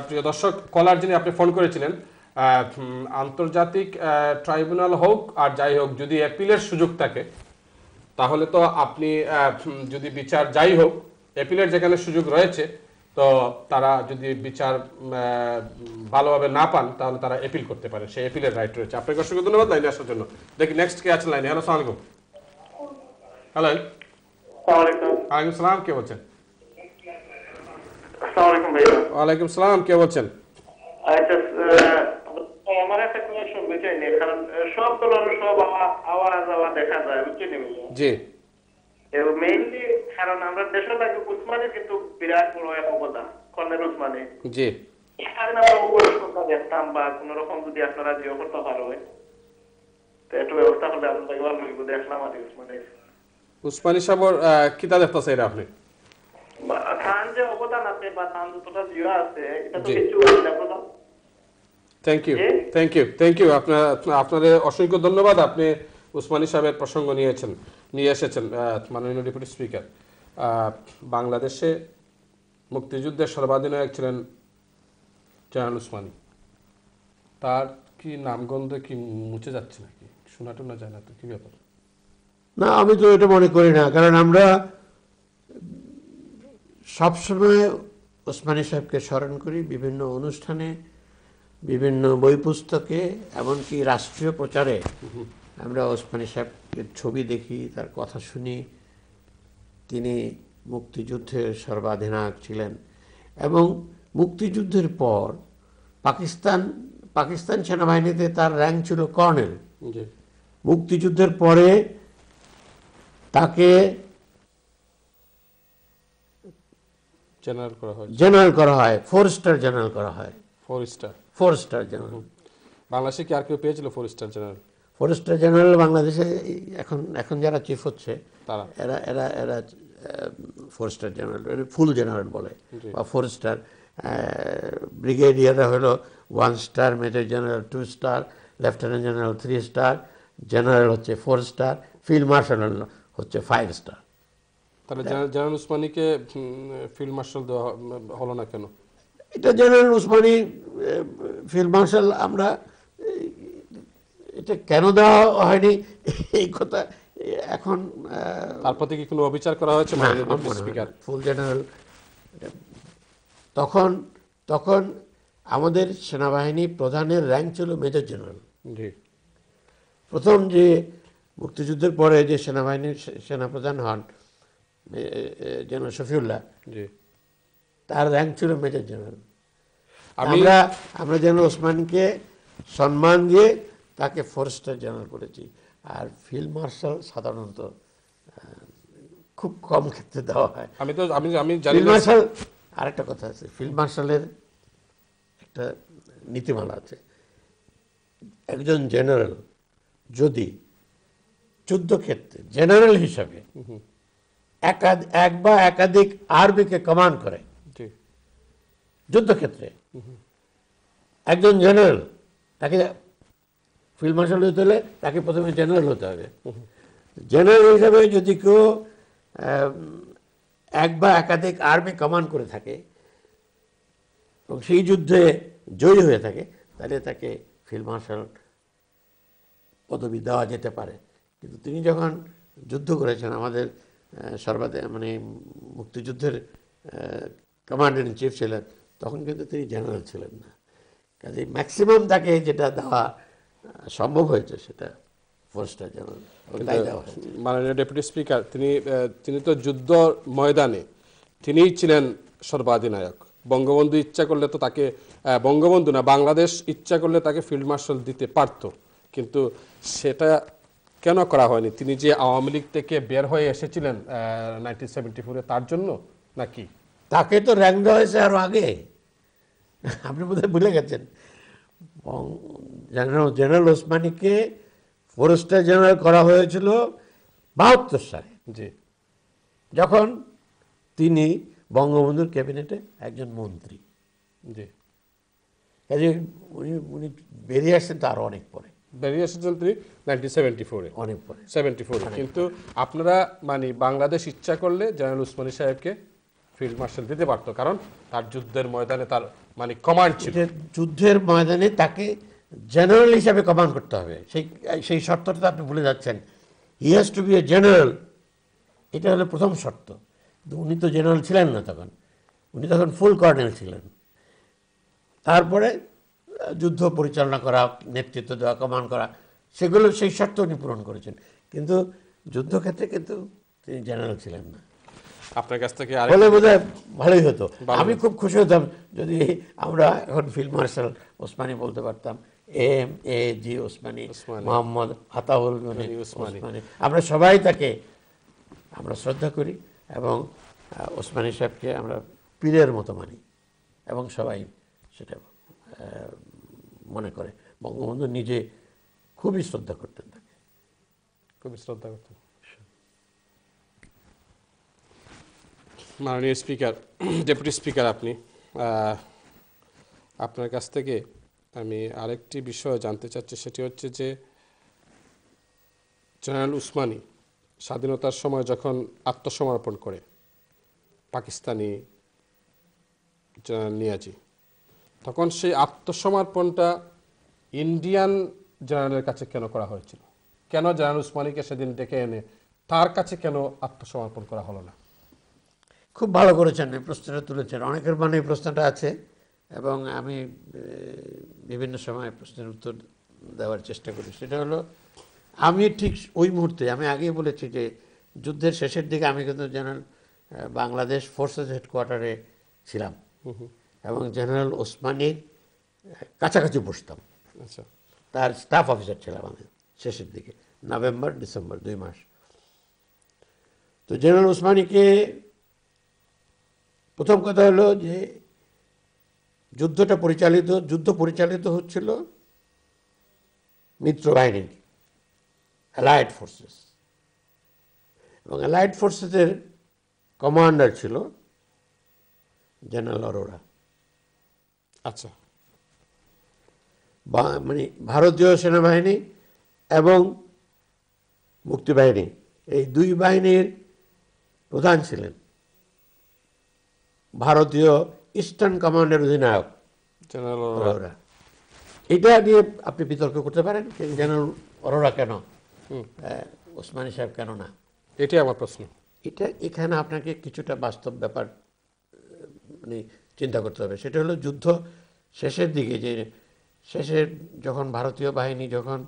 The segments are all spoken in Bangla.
প্রিয় দর্শক, কলার যিনি আপনি ফোন করেছিলেন, আন্তর্জাতিক ট্রাইব্যুনাল হোক আর যাই হোক, যদি অ্যাপিলের সুযোগ থাকে তাহলে তো আপনি যদি বিচার যাই হোক, অ্যাপিলের যেখানে সুযোগ রয়েছে, তো তারা যদি বিচার ভালোভাবে না পান তাহলে তারা অ্যাপিল করতে পারে, সেই অ্যাপিলের রাইট রয়েছে। আপনাকে অসংখ্য ধন্যবাদ লাইনে আসার জন্য। দেখি নেক্সট কে আছেন লাইনে। হ্যালো, সালাম আলাইকুম। হ্যালো, ওয়ালাইকুম সালাম, কে বলছেন? ওয়ালাইকুম সালাম, কে বলছেন? আমার একটা কোয়েশ্চন বুঝাই নেই, কারণ সব ধরনের সব আওয়াজ দেখা যায়, বুঝছেন? জি, মেইনলি কারণ আমরা দেশে থাকি উসমানের কিন্তু বিরাট বড় এক অবদান, কর্নেল উসমানে। জি, এখানে আমরা উপরস্থ দেখতাম বা কোন রকম যদি আপনারা জিও করতে পারবেন তো একটু ব্যবস্থা করলে আপনাদের ভালো লাগবে। দেখলাম আর উসমানী সাহেবের কিতা দেখতেছে এটা আপনি? খান যে অবদান আছে বা তার যতটা জিও আছে, এটা তো কিছু না। Thank you, thank you, thank you. আপনাদের অসংখ্য ধন্যবাদ। আপনি উসমানী সাহেবের প্রসঙ্গ নিয়ে এসেছেন। মাননীয় ডেপুটি স্পিকার, বাংলাদেশে মুক্তিযুদ্ধের সর্বাধিনায়ক ছিলেন জেনারেল উসমানী। তার কি নামগন্ধ কি মুছে যাচ্ছে নাকি? শোনা টোনা যায় না তো, কি ব্যাপার? না, আমি তো এটা মনে করি না, কারণ আমরা সবসময় ওসমানী সাহেবকে স্মরণ করি বিভিন্ন অনুষ্ঠানে, বিভিন্ন বই পুস্তকে, এমনকি রাষ্ট্রীয় প্রচারে আমরা ওসমানী সাহেবের ছবি দেখি, তার কথা শুনি। তিনি মুক্তিযুদ্ধের সর্বাধিনায়ক ছিলেন এবং মুক্তিযুদ্ধের পর পাকিস্তান সেনাবাহিনীতে তার র্যাঙ্ক ছিল কর্নেল। মুক্তিযুদ্ধের পরে তাকে জেনারেল করা হয়, 4 স্টার জেনারেল করা হয়। 4 স্টার জেনারেল। বাংলাদেশে কি আর কেউ পেয়েছিল 4 স্টার জেনারেল? 4 স্টার জেনারেল বাংলাদেশে এখন যারা চিফ হচ্ছে তারা এরা 4 স্টার জেনারেল, ফুল জেনারেল বলে, বা 4 স্টার। ব্রিগেডিয়াররা হলো 1 star, major general 2 star, lieutenant general 3 star, general হচ্ছে 4 স্টার, ফিল্ড মার্শাল হচ্ছে 5 স্টার। তাহলে জেনারেল উসমানীকে ফিল্ড মার্শাল দেওয়া হলো না কেন? এটা জেনারেল উসমানী ফিল্ড মার্শাল, আমরা এটা কেন দেওয়া হয়নি এই কথা এখন তার প্রতি কি কোনো অবিচার করা হয়েছে? ফুল জেনারেল তখন আমাদের সেনাবাহিনী প্রধানের র্যাঙ্ক ছিল মেজর জেনারেল। প্রথম যে মুক্তিযুদ্ধের পরে যে সেনাবাহিনীর সেনাপ্রধান হন জেনারেল শফিউল্লাহ, তার র্যাঙ্ক ছিল মেজর জেনারেল। আমরা জেনারেল ওসমানকে সম্মান দিয়ে তাকে 4 স্টার জেনারেল করেছি। আর ফিল্ড মার্শাল সাধারণত খুব কম ক্ষেত্রে দেওয়া হয়। ফিল্ড মার্শাল, আরেকটা কথা আছে, ফিল্ড মার্শালের একটা নীতিমালা আছে। একজন জেনারেল যদি যুদ্ধক্ষেত্রে জেনারেল হিসাবে এক বা একাধিক আর্মিকে কমান্ড করে যুদ্ধক্ষেত্রে, একজন জেনারেল তাকে ফিল্ড মার্শাল হতে হলে তাকে প্রথমে জেনারেল হতে হবে। জেনারেল হিসাবে যদি কেউ এক বা একাধিক আর্মি কমান্ড করে থাকে এবং সেই যুদ্ধে জয়ী হয়ে থাকে, তাহলে তাকে ফিল্ড মার্শাল পদবি দেওয়া যেতে পারে। কিন্তু তিনি যখন যুদ্ধ করেছেন, আমাদের মানে মুক্তিযুদ্ধের কমান্ডার ইন চিফ ছিলেন, তখন কিন্তু তিনি জেনারেল ছিলেন না। কাজে ম্যাক্সিমাম তাকে যেটা দেওয়া সম্ভব হয়েছে সেটা 4 স্টার জেনারেল। মাননীয় ডেপুটি স্পিকার, তিনি তো যুদ্ধ ময়দানে তিনিই ছিলেন সর্বাধিনায়ক। বঙ্গবন্ধু ইচ্ছা করলে তো তাকে, বঙ্গবন্ধু না, বাংলাদেশ ইচ্ছা করলে তাকে ফিল্ড মার্শাল দিতে পারত, কিন্তু সেটা কেন করা হয়নি? তিনি যে আওয়ামী লীগ থেকে বের হয়ে এসেছিলেন 1974-এ, তার জন্য নাকি? তাকে তো র্যাঙ্ক দেওয়া হয়েছে আরো আগে, আপনি বোধহয় ভুলে গেছেন। জেনারেল ওসমানীকে 4 স্টার জেনারেল করা হয়েছিল 72 সালে, যখন তিনি বঙ্গবন্ধুর ক্যাবিনেটে একজন মন্ত্রী। উনি বেরিয়ে আসছেন তো আরো অনেক পরে, বেরিয়ে এসেছেন তিনি 1974-এ, অনেক পরে, 74-এ। কিন্তু আপনারা মানে বাংলাদেশ ইচ্ছা করলে জেনারেল উসমানী সাহেবকে ফিল্ড মার্শাল দিতে পারতো, কারণ তার যুদ্ধের ময়দানে তার মানে কমান্ড ছিল। যে যুদ্ধের ময়দানে তাকে জেনারেল হিসাবে কমান্ড করতে হবে, সেই সেই শর্তটা আপনি ভুলে যাচ্ছেন। He has to be a general, এটা হলো প্রথম শর্ত। কিন্তু উনি তো জেনারেল ছিলেন না তখন, উনি তখন ফুল কর্নেল ছিলেন। তারপরে যুদ্ধ পরিচালনা করা, নেতৃত্ব দেওয়া, কমান্ড করা, সেগুলো সেই শর্ত উনি পূরণ করেছেন, কিন্তু যুদ্ধক্ষেত্রে কিন্তু তিনি জেনারেল ছিলেন না। আপনার কাছ থেকে বলে বোধহয় ভালোই হতো। আমি খুব খুশি হতাম যদি আমরা এখন ফিল্ড মার্শাল ওসমানী বলতে পারতাম, AMAG ওসমানী, মোহাম্মদ আতাউল গনি ওসমানী। আমরা সবাই তাকে আমরা শ্রদ্ধা করি এবং ওসমানী সাহেবকে আমরা পীরের মতো মানি এবং সবাই সেটা মনে করে। বঙ্গবন্ধু নিজে খুবই শ্রদ্ধা করতেন তাকে, খুবই শ্রদ্ধা করতেন। মাননীয় স্পিকার, ডেপুটি স্পিকার, আপনি আপনার কাছ থেকে আমি আরেকটি বিষয় জানতে চাচ্ছি, সেটি হচ্ছে যে জেনারেল উসমানী স্বাধীনতার সময় যখন আত্মসমর্পণ করে পাকিস্তানি জেনারেল নিয়াজি, তখন সেই আত্মসমর্পণটা ইন্ডিয়ান জেনারেলের কাছে কেন করা হয়েছিল? কেন জেনারেল উসমানীকে সেদিন ডেকে এনে তার কাছে কেন আত্মসমর্পণ করা হলো না? খুব ভালো করেছেন, এই প্রশ্নটা তুলেছেন। অনেকের মনে এই প্রশ্নটা আছে এবং আমি বিভিন্ন সময় প্রশ্নের উত্তর দেওয়ার চেষ্টা করি। সেটা হলো, আমি ঠিক ওই মুহূর্তে, আমি আগেই বলেছি যে যুদ্ধের শেষের দিকে আমি কিন্তু জেনারেল বাংলাদেশ ফোর্সেস হেডকোয়ার্টারে ছিলাম এবং জেনারেল ওসমানীর কাছাকাছি বসতাম। আচ্ছা, তার স্টাফ অফিসার ছিলাম আমি শেষের দিকে, নভেম্বর ডিসেম্বর 2 মাস। তো জেনারেল ওসমানীকে প্রথম কথা হলো যে যুদ্ধ পরিচালিত হচ্ছিল মিত্র বাহিনী, অ্যালাইড ফোর্সেস, এবং অ্যালাইড ফোর্সেসের কমান্ডার ছিল জেনারেল অরোরা। আচ্ছা, মানে ভারতীয় সেনাবাহিনী এবং মুক্তিবাহিনী, এই দুই বাহিনীর প্রধান ছিলেন ভারতীয় ইস্টার্ন কমান্ডের অধিনায়ক জেনারেল অরোরা। এটা নিয়ে আপনি বিতর্ক করতে পারেন, জেনারেল অরোরা কেন, ওসমানী সাহেব কেন না, এটাই আমার প্রশ্ন। এটা এখানে আপনাকে কিছুটা বাস্তব ব্যাপার মানে চিন্তা করতে হবে। সেটা হলো যুদ্ধ শেষের দিকে, যে শেষের যখন ভারতীয় বাহিনী যখন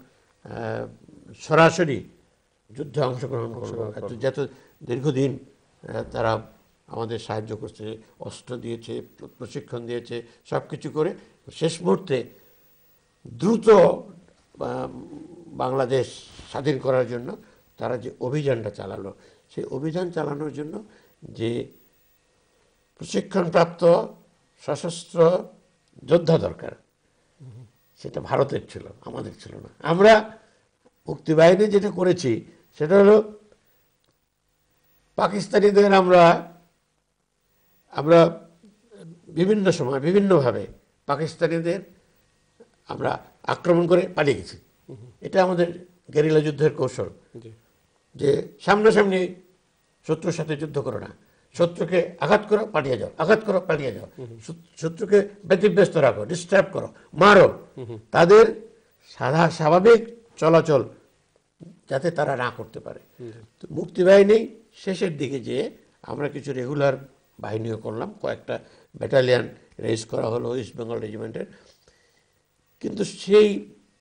সরাসরি যুদ্ধে অংশগ্রহণ করলো, যত দীর্ঘদিন তারা আমাদের সাহায্য করছে, অস্ত্র দিয়েছে, প্রশিক্ষণ দিয়েছে, সব কিছু করে শেষ মুহূর্তে দ্রুত বাংলাদেশ স্বাধীন করার জন্য তারা যে অভিযানটা চালালো, সেই অভিযান চালানোর জন্য যে প্রশিক্ষণপ্রাপ্ত সশস্ত্র যোদ্ধা দরকার, সেটা ভারতের ছিল, আমাদের ছিল না। আমরা মুক্তিবাহিনী যেটা করেছি সেটা হলো পাকিস্তানিদের আমরা বিভিন্ন সময় বিভিন্নভাবে পাকিস্তানিদের আমরা আক্রমণ করে পালিয়ে গেছি। এটা আমাদের গেরিলা যুদ্ধের কৌশল, যে সামনাসামনি শত্রুর সাথে যুদ্ধ করো না, শত্রুকে আঘাত করো পালিয়ে যাও, আঘাত করো পালিয়ে যাও, শত্রুকে ব্যতিব্যস্ত রাখো, ডিস্টার্ব করো, মারো, তাদের স্বাভাবিক চলাচল যাতে তারা না করতে পারে। তো মুক্তিবাহিনী শেষের দিকে যেয়ে আমরা কিছু রেগুলার বাহিনীও করলাম, কয়েকটা ব্যাটালিয়ান রেজ করা হলো ইস্ট বেঙ্গল রেজিমেন্টের, কিন্তু সেই